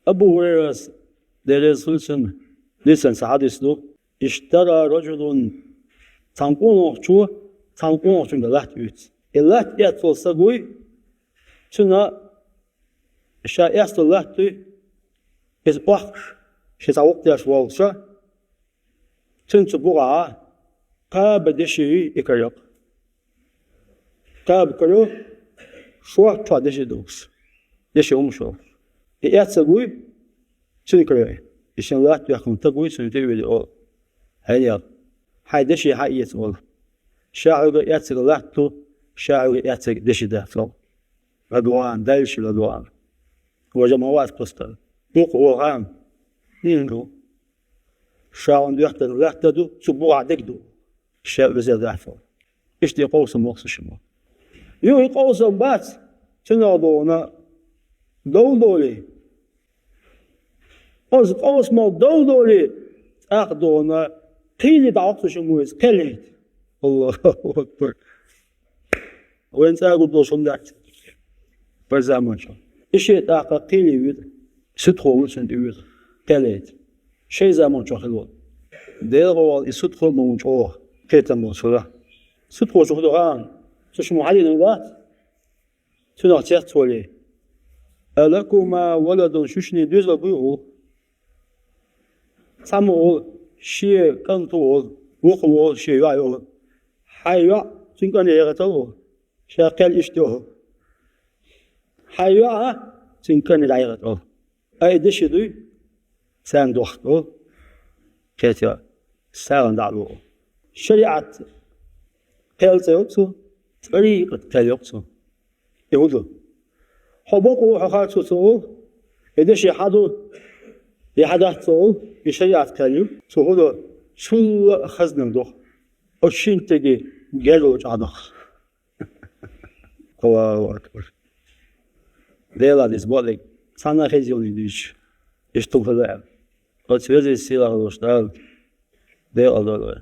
أبو هريرة درسلسن لسن سعادس دو اشترى رجل تنقون شو تنقون شو نلات يوت اللات يأتول سقوي شنا شا أصل اللات إز بخش شتا وقت يشوال شا تنتبوعا قاب دشي إكريق قاب كرو شو توا دشي دوس دشي شو يأتسقوي شنو كريق إشان لات يكون تقوي شنو تبي أو هيا هاي دشي هاي يتقول شاعر يأتسق لاتو شاعر يأتسق دشي دافلو رضوان دايش رضوان وجماعات قصة بوق وغام نينو شاعر يحتل لاتدو سبوع دكدو شاعر زي دافلو إيش دي قوس موقس شمو يو قوس بات شنو دونا دولي أز قوس ما دولي أخدونا قيل دعوت شمويس قلت الله أكبر وين تقول دوشون دات برزمان شو إيش تاقا قيل يود ستخو وسند يود قلت شيء زمان شو خلوا ديروا يستخو من شو كيت من شو ستخو شو خدوان شو محلي نوات شو نعتير تولي ألكما ولد ششني دوزا بيو سامو شيء كنتو وقوة شيء يعيو حيا تنكن يغتو شاقل إشتوه حيا تنكن يغتو أي دشدو سان دوختو كاتيا سان دعلو شريعة قيلتو طريقة قيلتو يقولوا حبوكو حقاتو تو إدشي حدو يحدثو بشريعة قيلو تقولوا شو خزن دوخ أشين تجي جلو جادخ الله أكبر ديلا ديسبوليك سانا خيزيوني ديش إيش تقول هذا أتفرز السيرة والشتال ديلا دولار